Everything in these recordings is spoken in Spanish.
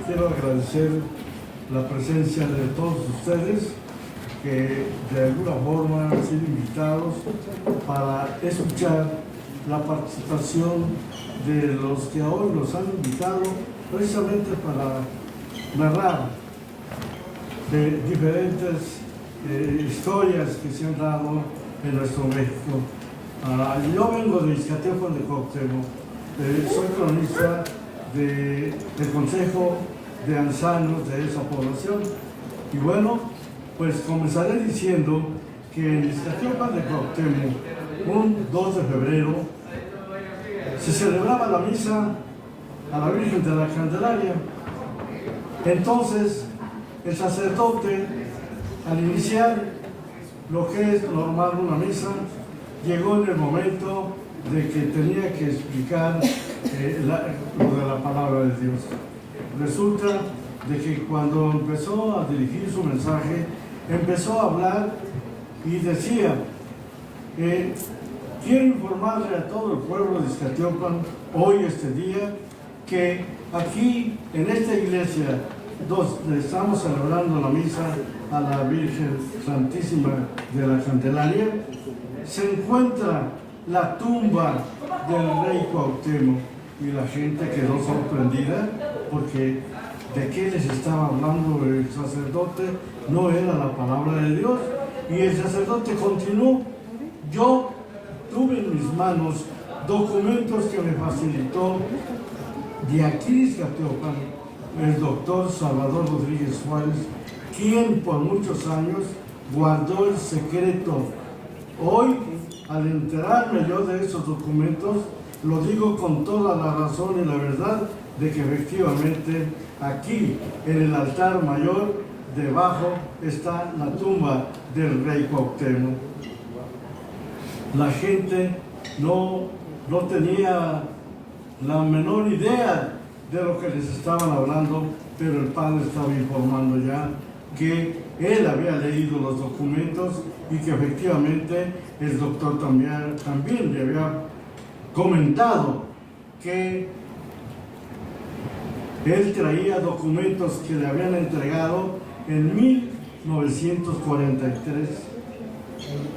quiero agradecer la presencia de todos ustedes que de alguna forma han sido invitados para escuchar la participación de los que hoy nos han invitado precisamente para narrar de diferentes historias que se han dado en nuestro México. Yo vengo de Ixcatepan de Cuauhtémoc, soy cronista del Consejo de Ancianos de esa población. Y bueno, pues comenzaré diciendo que en Ixcatepan de Cuauhtémoc, un 2 de febrero, se celebraba la misa a la Virgen de la Candelaria. Entonces, el sacerdote, al iniciar lo que es normal una misa, llegó en el momento de que tenía que explicar lo de la palabra de Dios. Resulta de que cuando empezó a dirigir su mensaje, empezó a hablar y decía: quiero informarle a todo el pueblo de Ixcatepan hoy, este día, que aquí en esta iglesia donde estamos celebrando la misa a la Virgen Santísima de la Candelaria, se encuentra la tumba del rey Cuauhtémoc. Y la gente quedó sorprendida porque de qué les estaba hablando el sacerdote, no era la palabra de Dios. Y el sacerdote continuó: yo tuve en mis manos documentos que me facilitó de aquí de Ixcatepan el doctor Salvador Rodríguez Suárez, quien por muchos años guardó el secreto. Hoy, al enterarme yo de esos documentos, lo digo con toda la razón y la verdad de que efectivamente aquí en el altar mayor debajo está la tumba del rey Cuauhtémoc. La gente no tenía la menor idea de lo que les estaban hablando, pero el padre estaba informando ya que él había leído los documentos y que efectivamente el doctor también le había comentado que él traía documentos que le habían entregado en 1943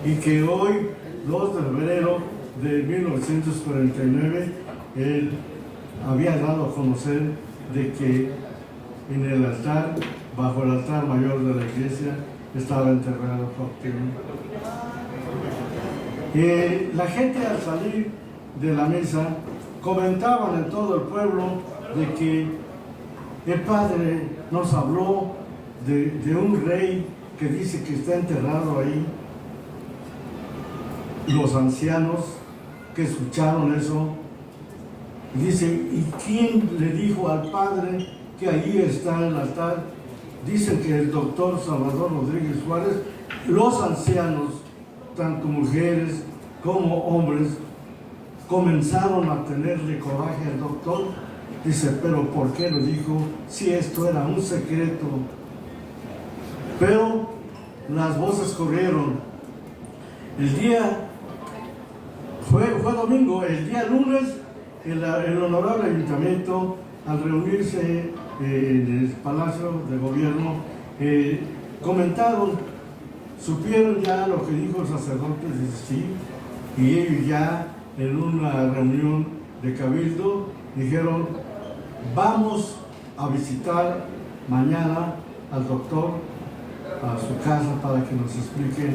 y que hoy, 2 de febrero de 1949, él había dado a conocer de que en el altar, bajo el altar mayor de la iglesia, estaba enterrado Cuauhtémoc. La gente, al salir de la mesa, comentaban en todo el pueblo de que el padre nos habló de un rey que dice que está enterrado ahí. Los ancianos que escucharon eso dicen: ¿y quién le dijo al padre que ahí está el altar? Dicen que el doctor Salvador Rodríguez Suárez. Los ancianos, tanto mujeres como hombres, comenzaron a tenerle coraje al doctor. Dice: pero ¿por qué lo dijo si esto era un secreto? Pero las voces corrieron. El día fue domingo. El día lunes el honorable ayuntamiento, al reunirse en el Palacio de Gobierno, comentaron, supieron ya lo que dijo el sacerdote, dice sí, y ellos ya en una reunión de cabildo dijeron: vamos a visitar mañana al doctor a su casa para que nos explique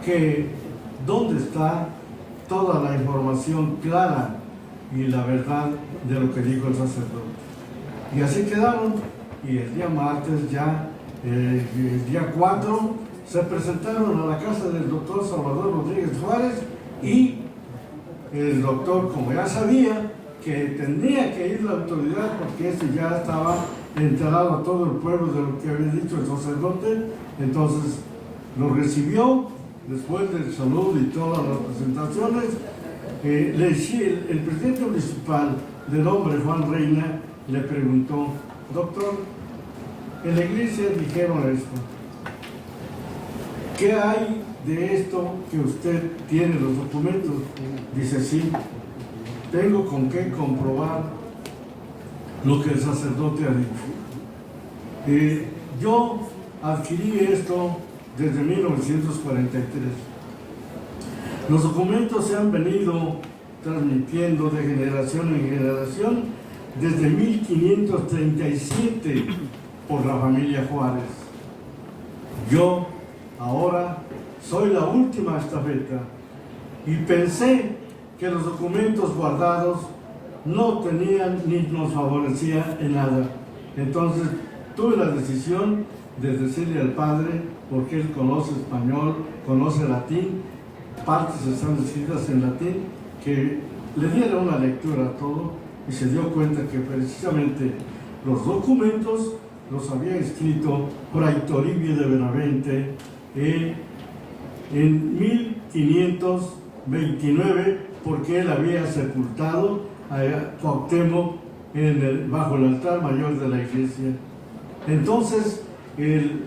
que dónde está toda la información clara y la verdad de lo que dijo el sacerdote. Y así quedaron, y el día martes ya, el día 4, se presentaron a la casa del doctor Salvador Rodríguez Suárez, y el doctor, como ya sabía que tenía que ir la autoridad porque ese ya estaba enterado a todo el pueblo de lo que había dicho el sacerdote, entonces lo recibió después del saludo y todas las presentaciones. El presidente municipal, de nombre Juan Reina, le preguntó: doctor, en la iglesia dijeron esto, ¿qué hay de esto que usted tiene los documentos? Dice: sí, tengo con qué comprobar lo que el sacerdote ha dicho. Yo adquirí esto desde 1943. Los documentos se han venido transmitiendo de generación en generación desde 1537 por la familia Juárez. Yo ahora soy la última estafeta y pensé que los documentos guardados no tenían ni nos favorecían en nada. Entonces tuve la decisión de decirle al padre, porque él conoce español, conoce latín, partes están escritas en latín, que le diera una lectura a todo y se dio cuenta que precisamente los documentos los había escrito Fray Toribio de Benavente en 1529, porque él había sepultado a Cuauhtémoc bajo el altar mayor de la iglesia. Entonces el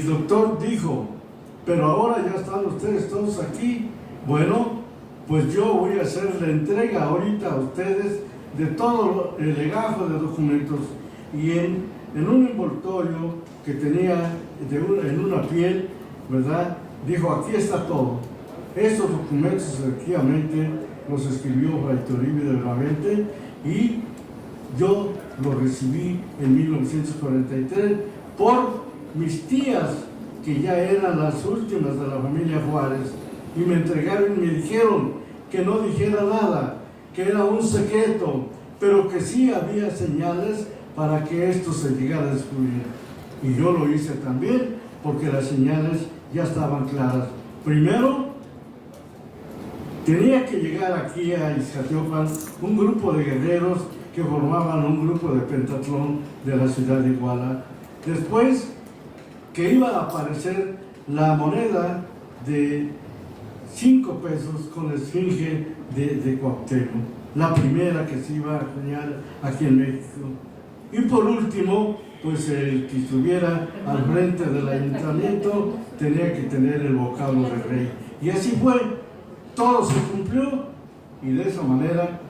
doctor dijo: pero ahora ya están ustedes todos aquí, bueno, pues yo voy a hacer la entrega ahorita a ustedes de todo el legajo de documentos, y en un envoltorio que tenía en una piel, ¿verdad? Dijo: aquí está todo. Estos documentos efectivamente los escribió Fray Toribio de Benavente y yo los recibí en 1943 por mis tías, que ya eran las últimas de la familia Juárez, y me entregaron y me dijeron que no dijera nada, que era un secreto, pero que sí había señales para que esto se llegara a descubrir. Y yo lo hice también, porque las señales ya estaban claras. Primero, tenía que llegar aquí a Ixcatiopan un grupo de guerreros que formaban un grupo de pentatlón de la ciudad de Iguala. Después, que iba a aparecer la moneda de 5 pesos con la esfinge de Cuauhtémoc, la primera que se iba a acuñar aquí en México. Y por último, pues el que estuviera al frente del ayuntamiento tenía que tener el vocablo de rey. Y así fue, todo se cumplió, y de esa manera,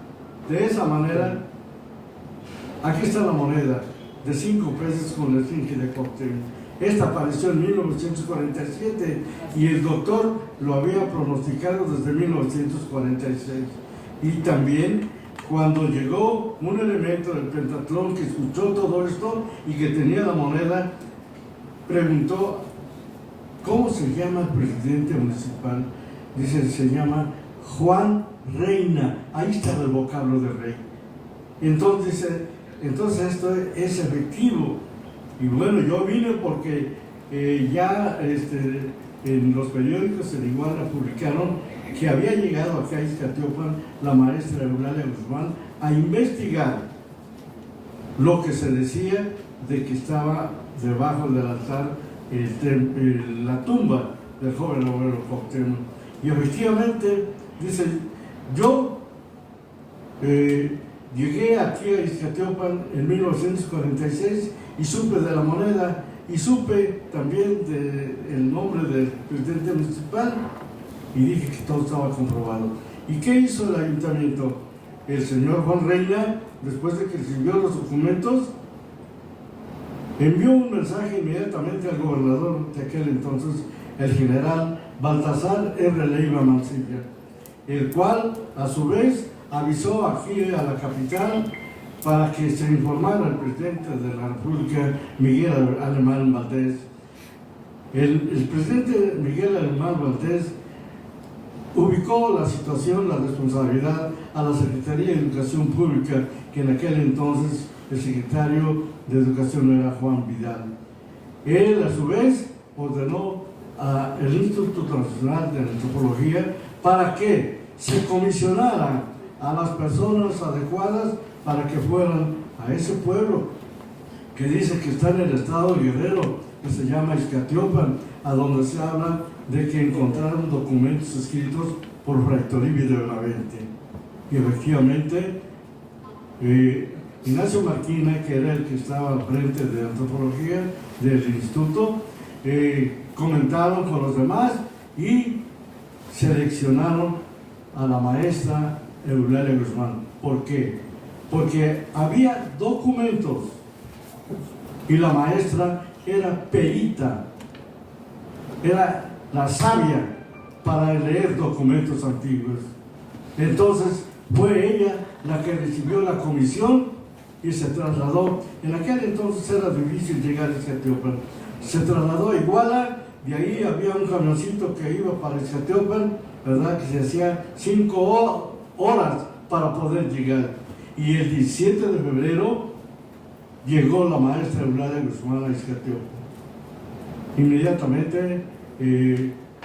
aquí está la moneda de 5 pesos con la esfinge de Cuauhtémoc. Esta apareció en 1947 y el doctor lo había pronosticado desde 1946. Y también cuando llegó un elemento del pentatlón que escuchó todo esto y que tenía la moneda, preguntó: ¿cómo se llama el presidente municipal? Dice: se llama Juan Reina. Ahí estaba el vocablo de rey. Entonces dice: entonces esto es efectivo. Y bueno, yo vine porque ya en los periódicos en Iguala publicaron que había llegado acá a Ixcatiopan la maestra Eulalia Guzmán a investigar lo que se decía de que estaba debajo del altar la tumba del joven abuelo Cuauhtémoc. Y efectivamente, dice, yo llegué aquí a Ixcatiopan en 1946 y supe de la moneda y supe también del nombre del presidente municipal, y dije que todo estaba comprobado. ¿Y qué hizo el ayuntamiento? El señor Juan Reina, después de que recibió los documentos, envió un mensaje inmediatamente al gobernador de aquel entonces, el general Baltasar R. Leiva Mancilla, el cual a su vez avisó aquí a la capital para que se informara al presidente de la República, Miguel Alemán Valdés. El presidente Miguel Alemán Valdés ubicó la situación, la responsabilidad a la Secretaría de Educación Pública, que en aquel entonces el secretario de Educación era Juan Vidal. Él, a su vez, ordenó al Instituto Nacional de Antropología para que se comisionara a las personas adecuadas para que fueran a ese pueblo que dice que está en el estado de Guerrero, que se llama Ixcatiopan, a donde se habla de que encontraron documentos escritos por Fray Toribio de Benavente. Y efectivamente, Ignacio Marquina, que era el que estaba al frente de antropología del instituto, comentaron con los demás y seleccionaron a la maestra Eulalia Guzmán. ¿Por qué? porque había documentos y la maestra era perita, era la sabia para leer documentos antiguos. Entonces fue ella la que recibió la comisión y se trasladó. En aquel entonces era difícil llegar a Iztacalco. Se trasladó a Iguala, de ahí había un camioncito que iba para Iztacalco, ¿verdad? Que se hacía 5 horas para poder llegar. Y el 17 de febrero llegó la maestra Eulalia Guzmán a Iztacalco. Inmediatamente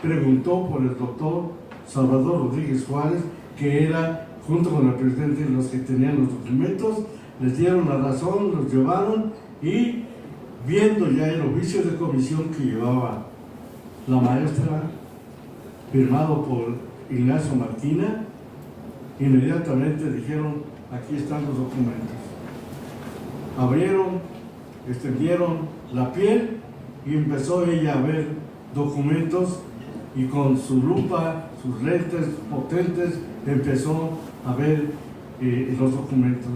preguntó por el doctor Salvador Rodríguez Juárez, que era, junto con el presidente, los que tenían los documentos. Les dieron la razón, los llevaron, y viendo ya el oficio de comisión que llevaba la maestra, firmado por Ignacio Martina, inmediatamente dijeron: aquí están los documentos. Abrieron, extendieron la piel y empezó ella a ver documentos, y con su lupa, sus lentes potentes, empezó a ver los documentos.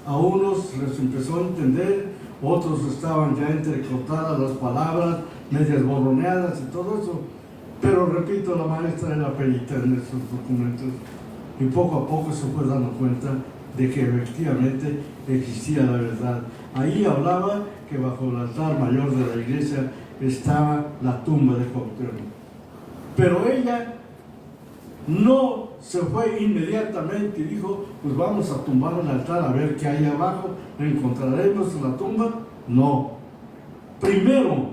A unos les empezó a entender, otros estaban ya entrecortadas las palabras, medias borroneadas y todo eso. Pero repito, la maestra era perita en esos documentos, y poco a poco se fue dando cuenta de que efectivamente existía la verdad. Ahí hablaba que bajo el altar mayor de la iglesia estaba la tumba de Cuauhtémoc. Pero ella no se fue inmediatamente y dijo: pues vamos a tumbar el altar a ver qué hay abajo, encontraremos la tumba. No. Primero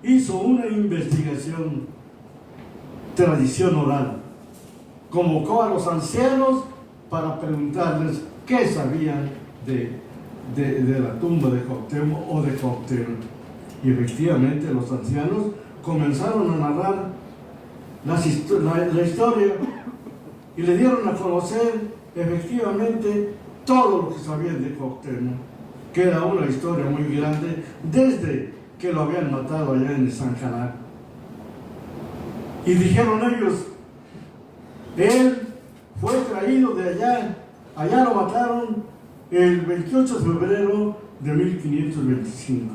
hizo una investigación, tradición oral. Convocó a los ancianos para preguntarles qué sabían de la tumba de Cuauhtémoc o de Cuauhtémoc. Y efectivamente los ancianos comenzaron a narrar la historia, y le dieron a conocer efectivamente todo lo que sabían de Cuauhtémoc, que era una historia muy grande desde que lo habían matado allá en San Canal. Y dijeron ellos: él fue traído de allá lo mataron el 28 de febrero de 1525.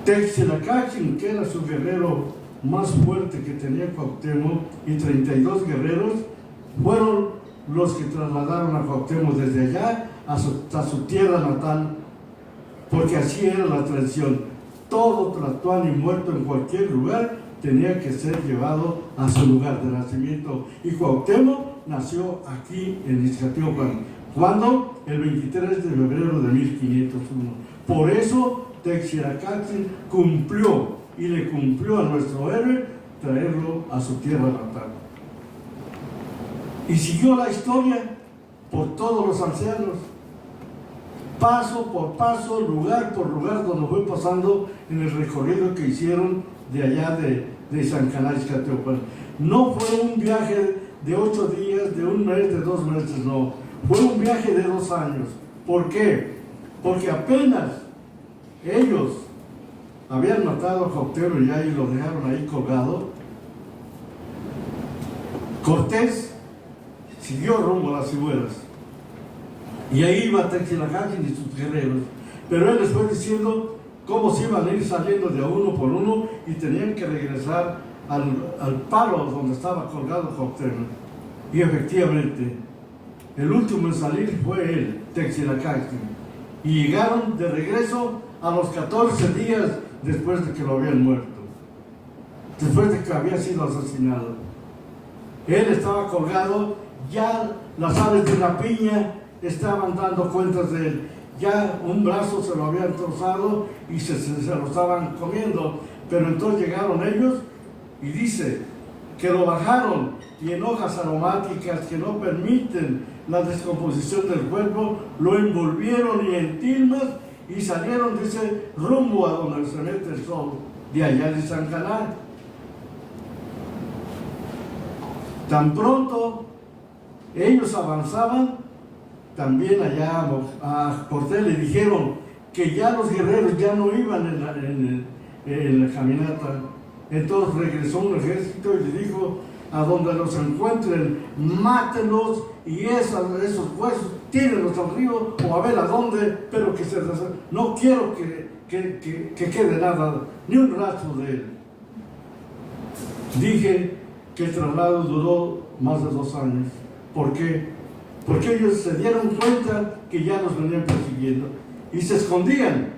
Textlacachtli, que era su guerrero más fuerte que tenía Cuauhtémoc, y 32 guerreros fueron los que trasladaron a Cuauhtémoc desde allá hasta su tierra natal, porque así era la tradición. Todo tlatoani muerto en cualquier lugar tenía que ser llevado a su lugar de nacimiento, y Cuauhtémoc nació aquí en Iztacalco. ¿Cuándo? El 23 de febrero de 1501. Por eso Textlacachtli cumplió, y le cumplió a nuestro héroe, traerlo a su tierra natal. Y siguió la historia por todos los ancianos, paso por paso, lugar por lugar, donde fue pasando en el recorrido que hicieron de allá de San Canal Iztacalco. No fue un viaje de 8 días, de 1 mes, de 2 meses, no. Fue un viaje de 2 años. ¿Por qué? Porque apenas ellos habían matado a Cuauhtémoc ya y lo dejaron ahí colgado, Cortés siguió rumbo a las Cibuelas, y ahí iba Textlacachtli y sus guerreros. Pero él les fue diciendo cómo se iban a ir saliendo de a uno por uno, y tenían que regresar al palo donde estaba colgado Cuauhtémoc. Y efectivamente, el último en salir fue él, Textlacachtli, y llegaron de regreso a los 14 días después de que lo habían muerto, después de que había sido asesinado. Él estaba colgado, ya las aves de la piña estaban dando cuentas de él, ya un brazo se lo habían trozado y se lo estaban comiendo. Pero entonces llegaron ellos, y dice que lo bajaron, y en hojas aromáticas que no permiten la descomposición del cuerpo, lo envolvieron y en tilmas, y salieron, dice, rumbo a donde se mete el sol, de allá de San Canal. Tan pronto ellos avanzaban, también allá a Cortés le dijeron que ya los guerreros ya no iban en la caminata. Entonces regresó un ejército y le dijo: a donde los encuentren, mátenlos y esos huesos tírenlos al río o a ver a dónde, pero que no quiero que quede nada, ni un rastro de él. Dije que el traslado duró más de 2 años. ¿Por qué? Porque ellos se dieron cuenta que ya los venían persiguiendo y se escondían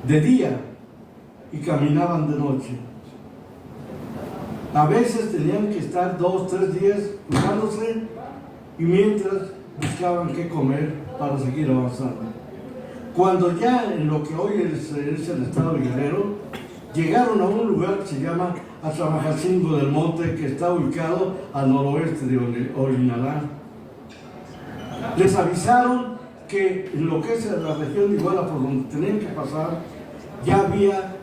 de día y caminaban de noche. A veces tenían que estar 2, 3 días cuidándose y mientras buscaban qué comer para seguir avanzando. Cuando ya en lo que hoy es el estado de Guerrero, llegaron a un lugar que se llama Atlamajacingo del Monte, que está ubicado al noroeste de Olinalá. Les avisaron que en lo que es la región de Iguala, por donde tenían que pasar, ya había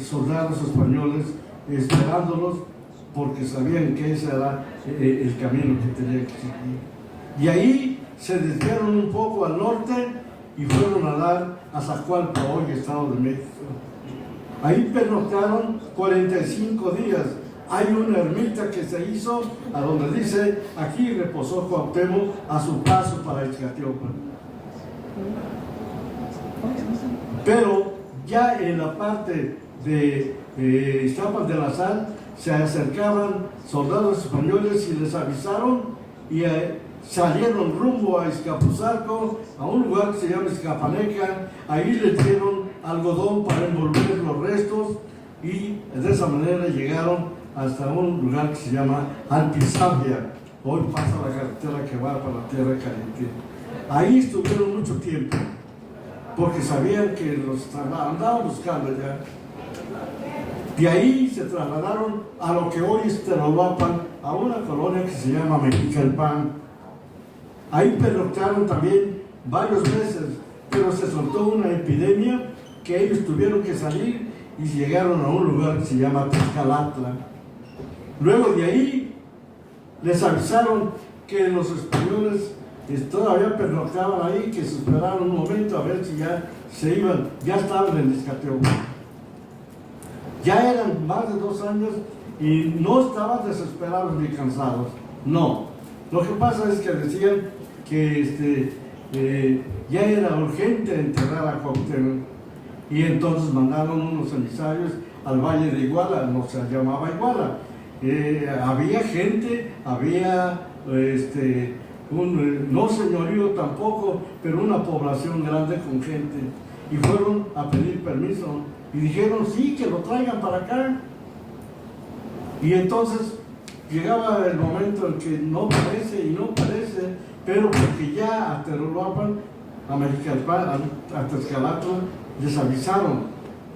soldados españoles esperándolos, porque sabían que ese era el camino que tenían que seguir. Y ahí se desviaron un poco al norte y fueron a dar a Zacualpa, hoy Estado de México. Ahí pernoctaron 45 días. Hay una ermita que se hizo a donde dice: aquí reposó Cuauhtémoc a su paso para Iztacalco. Pero ya en la parte de Iztapas de la Sal se acercaban soldados españoles y les avisaron y salieron rumbo a Izcapuzalco, a un lugar que se llama Izcapaneca. Ahí les dieron algodón para envolver los restos y de esa manera llegaron hasta un lugar que se llama Antizambia. Hoy pasa la carretera que va para la Tierra Caliente. Ahí estuvieron mucho tiempo porque sabían que los andaban buscando ya. De ahí se trasladaron a lo que hoy es Terolapan, a una colonia que se llama Mexicalpan. Ahí pernoctaron también varios meses, pero se soltó una epidemia que ellos tuvieron que salir y llegaron a un lugar que se llama Tezcalatla. Luego de ahí les avisaron que los españoles todavía pernoctaban ahí, que se esperaron un momento a ver si ya se iban, ya estaban en Iztacalco. Ya eran más de 2 años y no estaban desesperados ni cansados, no. Lo que pasa es que decían que ya era urgente enterrar a Cuauhtémoc y entonces mandaron unos emisarios al Valle de Iguala, no se llamaba Iguala. Había gente, había no señorío tampoco, pero una población grande con gente, y fueron a pedir permiso y dijeron sí, que lo traigan para acá. Y entonces llegaba el momento en que no parece y no parece, pero porque ya a Terolapan, a Mexicalpan, a Tezcalatla, les avisaron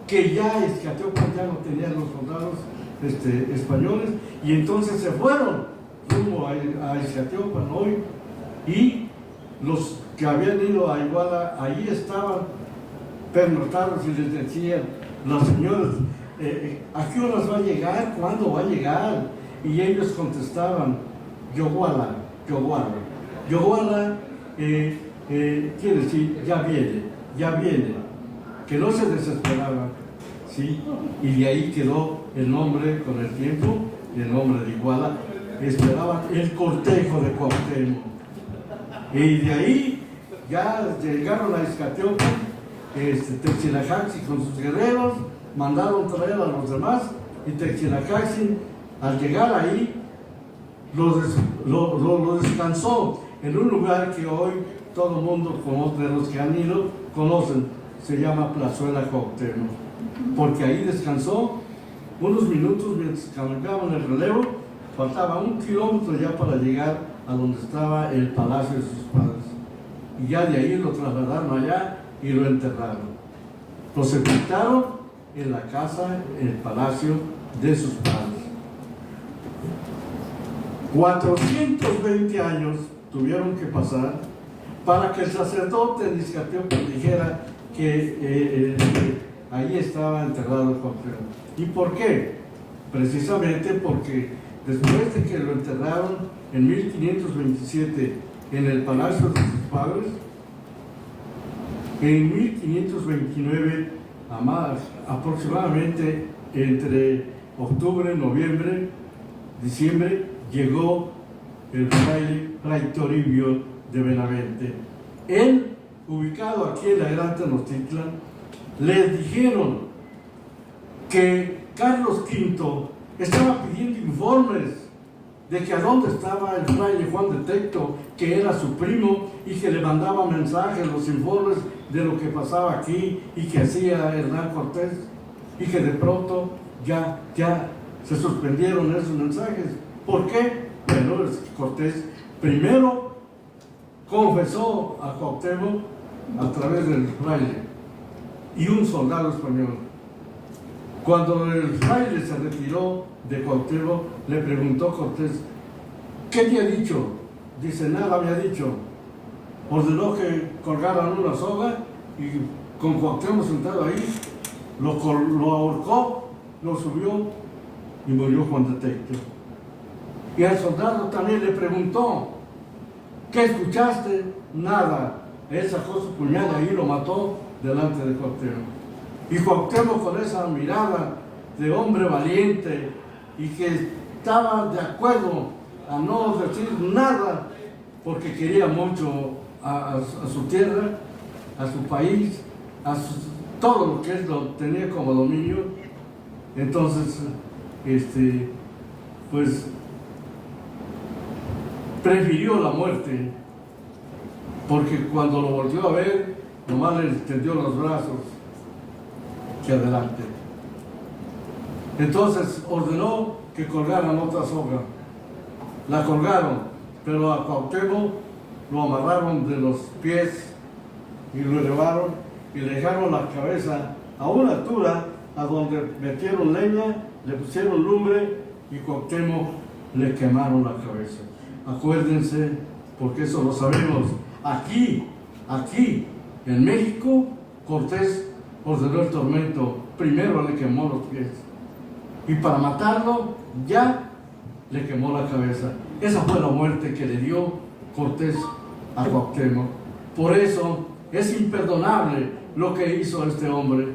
que ya Iztacalco ya no tenía los soldados españoles, y entonces se fueron rumbo a Iztacalco hoy, y los que habían ido a Iguala ahí estaban pernoctados y les decían las señoras: ¿a qué horas va a llegar? ¿Cuándo va a llegar? Y ellos contestaban: Yoguala, Yoguala. Yoguala quiere decir ya viene, que no se desesperaba, ¿sí? Y de ahí quedó el nombre con el tiempo, el nombre de Iguala. Esperaban el cortejo de Cuauhtémoc. Y de ahí ya llegaron a Iztacalco, Textlacaxi con sus guerreros, mandaron traer a los demás, y Textlacaxi, al llegar ahí, lo descansó en un lugar que hoy todo el mundo conoce, de los que han ido, conocen, se llama Plazuela Cuauhtémoc, porque ahí descansó unos minutos mientras caminaban el relevo. Faltaba 1 kilómetro ya para llegar a donde estaba el palacio de sus padres, y ya de ahí lo trasladaron allá y lo enterraron. Lo sepultaron en la casa, en el palacio de sus padres. 420 años tuvieron que pasar para que el sacerdote de Iztacalco dijera que ahí estaba enterrado Cuauhtémoc. ¿Y por qué? Precisamente porque después de que lo enterraron en 1527 en el palacio de sus padres, en 1529, aproximadamente entre octubre, noviembre, diciembre, llegó el fray Toribio de Benavente. Él, ubicado aquí en la Gran Tenochtitlan, les dijeron que Carlos V estaba pidiendo informes de que a dónde estaba el fraile Juan de Tecto, que era su primo, y que le mandaba mensajes, los informes de lo que pasaba aquí y que hacía Hernán Cortés, y que de pronto ya se suspendieron esos mensajes. ¿Por qué? Bueno, Cortés primero confesó a Cuauhtémoc a través del fraile y un soldado español. Cuando el fraile se retiró de Cuauhtémoc, le preguntó Cortés: ¿qué te ha dicho? Dice: nada me ha dicho. Ordenó que colgaran una soga y con Cuauhtémoc sentado ahí, lo ahorcó, lo subió y murió Juan de Tecto. Y al soldado también le preguntó: ¿qué escuchaste? Nada. Él sacó su puñal y lo mató delante de Cuauhtémoc. Y Cuauhtémoc, con esa mirada de hombre valiente y que estaba de acuerdo a no decir nada porque quería mucho a su tierra, a su país, todo lo que él tenía como dominio. Entonces, pues prefirió la muerte, porque cuando lo volvió a ver, nomás le extendió los brazos que adelante. Entonces ordenó que colgaran otra soga. La colgaron, pero a Cuauhtémoc lo amarraron de los pies y lo elevaron y le dejaron la cabeza a una altura a donde metieron leña, le pusieron lumbre y Cuauhtémoc le quemaron la cabeza. Acuérdense, porque eso lo sabemos, aquí en México, Cortés ordenó el tormento, primero le quemó los pies y para matarlo ya le quemó la cabeza. Esa fue la muerte que le dio Cortés a Cuauhtémoc. Por eso es imperdonable lo que hizo este hombre.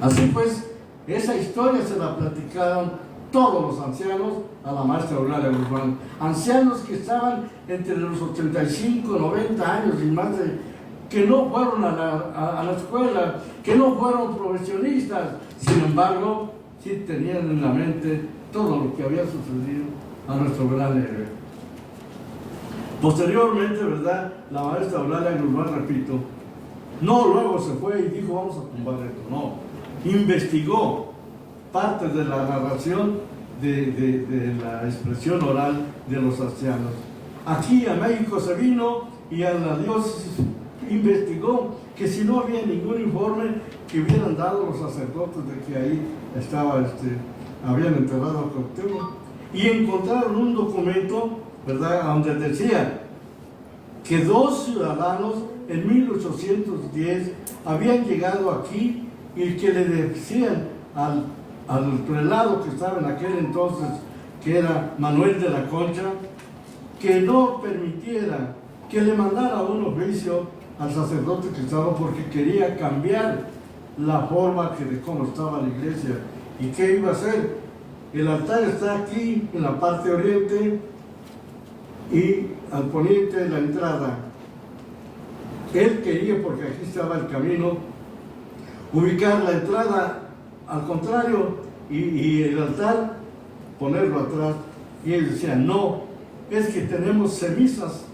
Así pues, esa historia se la platicaron todos los ancianos a la maestra Eulalia Guzmán. Ancianos que estaban entre los 85 y 90 años y más, que no fueron a la escuela, que no fueron profesionistas. Sin embargo, sí tenían en la mente todo lo que había sucedido a nuestro gran héroe. Posteriormente, ¿verdad?, la maestra Eulalia Guzmán, repito, no luego se fue y dijo: vamos a tumbar esto. No, investigó parte de la narración de la expresión oral de los ancianos. Aquí a México se vino y a la diócesis investigó que si no había ningún informe que hubieran dado los sacerdotes de que ahí estaba, habían enterrado a Cuauhtémoc, y encontraron un documento, ¿verdad?, donde decía que 2 ciudadanos en 1810 habían llegado aquí y que le decían al prelado que estaba en aquel entonces, que era Manuel de la Concha, que no permitiera, que le mandara un oficio al sacerdote que estaba, porque quería cambiar la forma de cómo estaba la iglesia. ¿Y qué iba a hacer? El altar está aquí en la parte oriente y al poniente la entrada. Él quería, porque aquí estaba el camino, ubicar la entrada al contrario y el altar ponerlo atrás. Y ellos decían: no, es que tenemos cenizas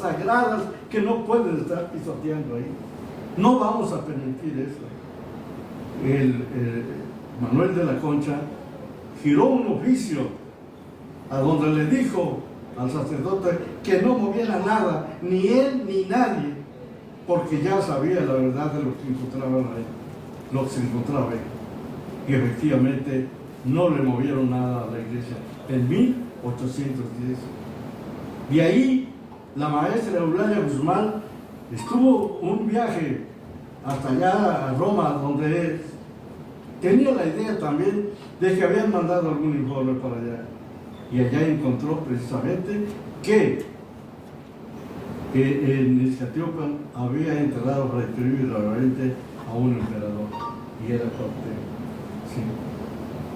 sagradas que no pueden estar pisoteando ahí. No vamos a permitir eso. Manuel de la Concha giró un oficio a donde le dijo al sacerdote que no moviera nada, ni él ni nadie, porque ya sabía la verdad de lo que se encontraba ahí. Y efectivamente no le movieron nada a la iglesia en 1810. De ahí la maestra Eulalia Guzmán estuvo un viaje hasta allá a Roma, donde tenía la idea también de que habían mandado algún informe para allá, y allá encontró precisamente que en Iztapalapa había enterrado Fray Toribio de Benavente a un emperador, y era Cuauhtémoc. Sí.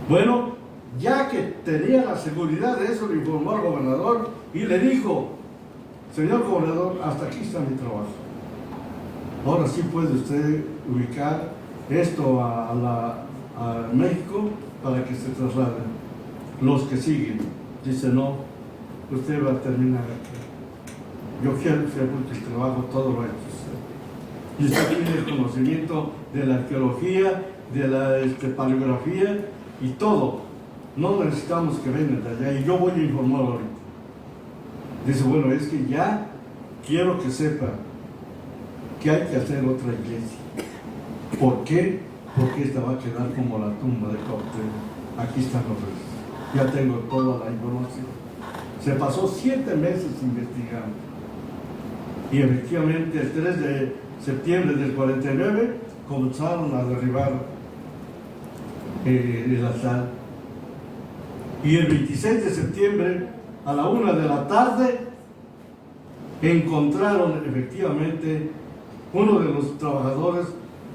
Bueno, ya que tenía la seguridad de eso, le informó al gobernador y le dijo: señor gobernador, hasta aquí está mi trabajo. Ahora sí puede usted ubicar esto a México para que se trasladen los que siguen. Dice: no, usted va a terminar aquí. Yo quiero que el trabajo todo lo ha hecho usted. Y usted tiene el conocimiento de la arqueología, de la paleografía y todo. No necesitamos que vengan de allá y yo voy a informar ahorita. Dice: bueno, es que ya quiero que sepa que hay que hacer otra iglesia. ¿Por qué? Porque esta va a quedar como la tumba de Cuauhtémoc. Aquí están los restos. Ya tengo toda la información. Se pasó 7 meses investigando. Y efectivamente el 3 de septiembre del 49 comenzaron a derribar el altar. Y el 26 de septiembre a la 1 de la tarde encontraron efectivamente uno de los trabajadores.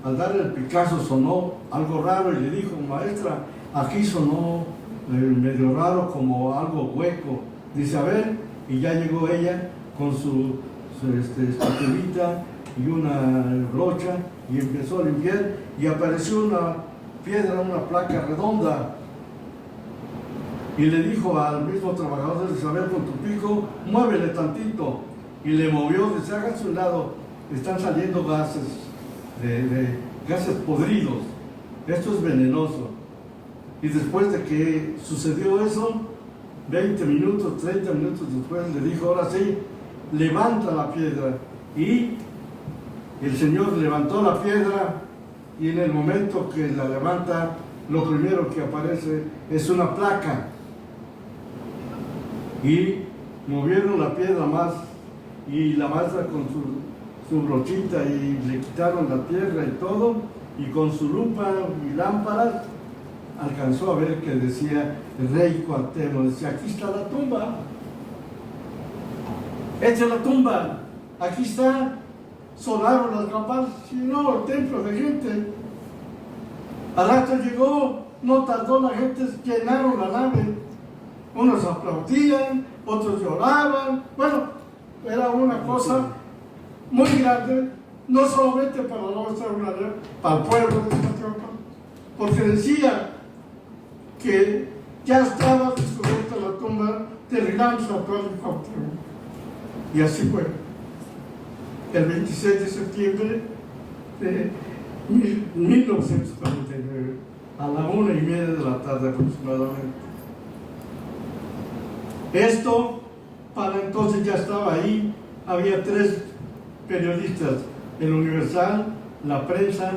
Al darle el Picasso sonó algo raro y le dijo: maestra, aquí sonó medio raro, como algo hueco. Dice: a ver, y ya llegó ella con su espatulita y una brocha y empezó a limpiar y apareció una piedra, una placa redonda. Y le dijo al mismo trabajador: dice: a ver, con tu pico, muévele tantito. Y le movió, dice: hágase un lado, están saliendo gases, gases podridos. Esto es venenoso. Y después de que sucedió eso, 20 minutos, 30 minutos después, le dijo: ahora sí, levanta la piedra. Y el Señor levantó la piedra, y en el momento que la levanta, lo primero que aparece es una placa. Y movieron la piedra más, y la maestra con su brochita, y le quitaron la tierra y todo, y con su lupa y lámparas alcanzó a ver que decía Rey Cuauhtémoc. Decía: aquí está la tumba, esta es la tumba, aquí está. Sonaron las campanas, y no, el templo de gente. Al rato llegó, no tardó, la gente llenaron la nave. Unos aplaudían, otros lloraban. Bueno, era una cosa muy grande, no solamente para la obra extraordinaria, para el pueblo de Tlatelolco, porque decía que ya estaba descubierta la tumba del gran santuario de Cuauhtémoc. Y así fue. El 26 de septiembre de 1949, a la 1:30 de la tarde aproximadamente. Esto, para entonces ya estaba ahí. Había 3 periodistas: el Universal, la Prensa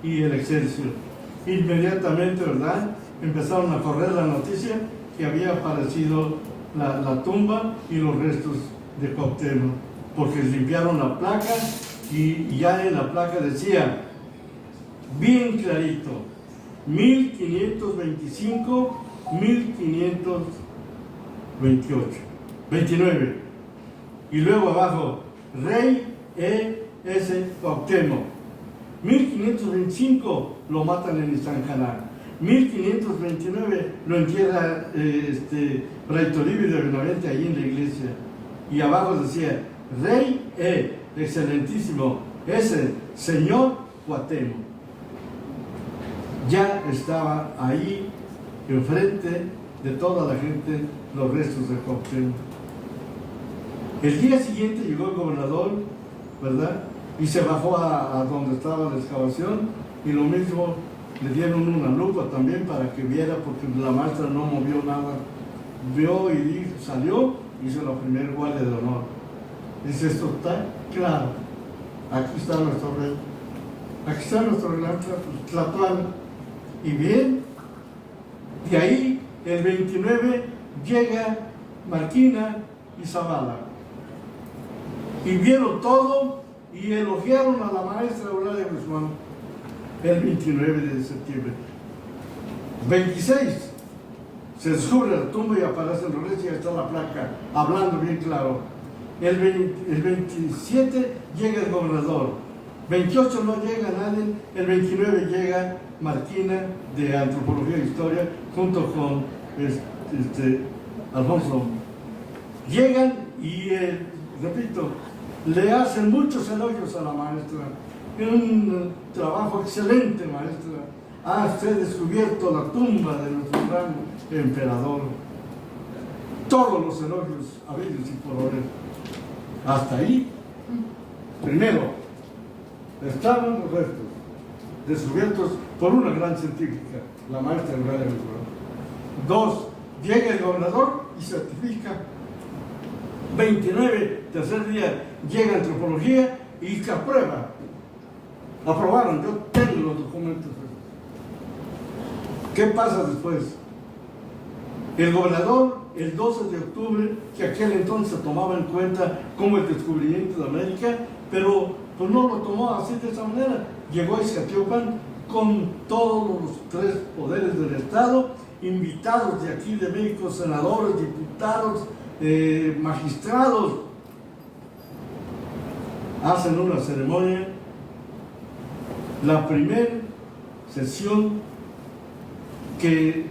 y el Excelsior. Inmediatamente, ¿verdad?, empezaron a correr la noticia que había aparecido la tumba y los restos de Cuauhtémoc, porque limpiaron la placa y ya en la placa decía bien clarito: 1525, 1529. Y luego abajo: Rey E.S. Cuauhtémoc. 1525 lo matan en Iztancalá. 1529 lo entierra Fray Toribio de Benavente ahí en la iglesia. Y abajo decía: Rey excelentísimo ese señor Cuauhtémoc. Ya estaba ahí enfrente de toda la gente los restos de Cuauhtémoc. El día siguiente llegó el gobernador, ¿verdad?, y se bajó a donde estaba la excavación, y lo mismo, le dieron una lupa también para que viera, porque la maestra no movió nada. Vio y dijo, salió, hizo la primera guardia de honor. Dice: esto está claro, aquí está nuestro rey, aquí está nuestro gran Tlatoani. Y bien, de ahí el 29 llega Marquina y Zavala, y vieron todo y elogiaron a la maestra Eulalia Guzmán. El 29 de septiembre. 26 se descubre la tumba y aparecen los restos y está la placa hablando bien claro. El 27 llega el gobernador. 28 no llega nadie. El 29 llega Marquina de Antropología e Historia junto con Alfonso. Llegan y, repito, le hacen muchos elogios a la maestra. Un trabajo excelente, maestra. Ha usted descubierto la tumba de nuestro gran emperador. Todos los elogios habidos y por haber. Hasta ahí, primero, estaban los restos descubiertos por una gran científica, la maestra Eulalia Villarreal. Dos, llega el gobernador y certifica. 29, tercer día, llega antropología y que aprueba. Aprobaron, yo tengo los documentos. ¿Qué pasa después? El gobernador, el 12 de octubre, que aquel entonces se tomaba en cuenta como el descubrimiento de América, pero pues no lo tomó así de esa manera. Llegó a Iztacalpan con todos los 3 poderes del Estado, invitados de aquí de México, senadores, diputados, magistrados. Hacen una ceremonia, la primera sesión que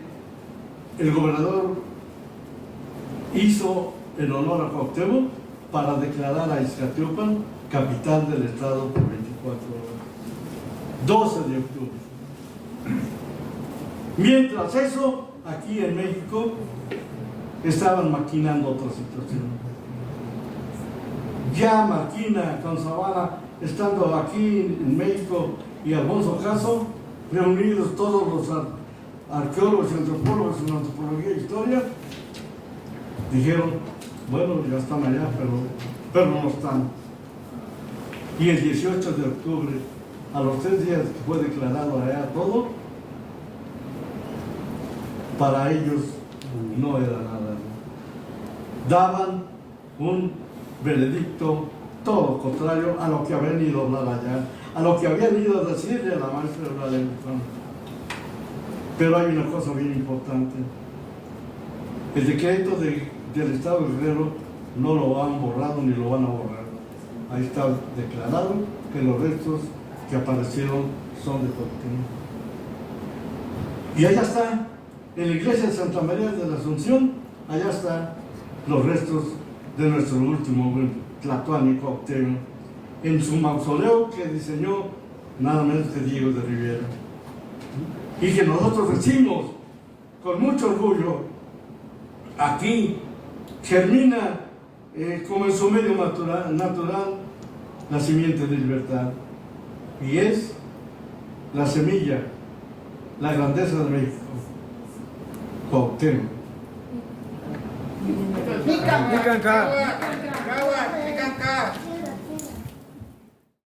el gobernador hizo en honor a Cuauhtémoc para declarar a Iztacalpan capital del estado por 24 horas. 12 de octubre. Mientras eso, aquí en México estaban maquinando otra situación. Ya Marquina con Zavala, estando aquí en México, y Alfonso Caso, reunidos todos los arqueólogos y antropólogos en antropología e historia, dijeron, bueno, ya están allá, pero no están. Y el 18 de octubre, a los 3 días que fue declarado allá todo, para ellos no era nada. Daban un veredicto todo lo contrario a lo que habían ido a hablar allá, a lo que habían ido a decirle a la maestra Eulalia Villarreal. Pero hay una cosa bien importante. El decreto del Estado de Guerrero no lo han borrado ni lo van a borrar. Ahí está declarado que los restos que aparecieron son de Cuauhtémoc. Y allá está, en la iglesia de Santa María de la Asunción, allá están los restos de nuestro último Tlatoani Cuauhtémoc, en su mausoleo que diseñó nada menos que Diego de Rivera. Y que nosotros decimos con mucho orgullo, aquí germina como en su medio natural la simiente de libertad, y es la semilla, la grandeza de México, Cuauhtémoc. Picanca.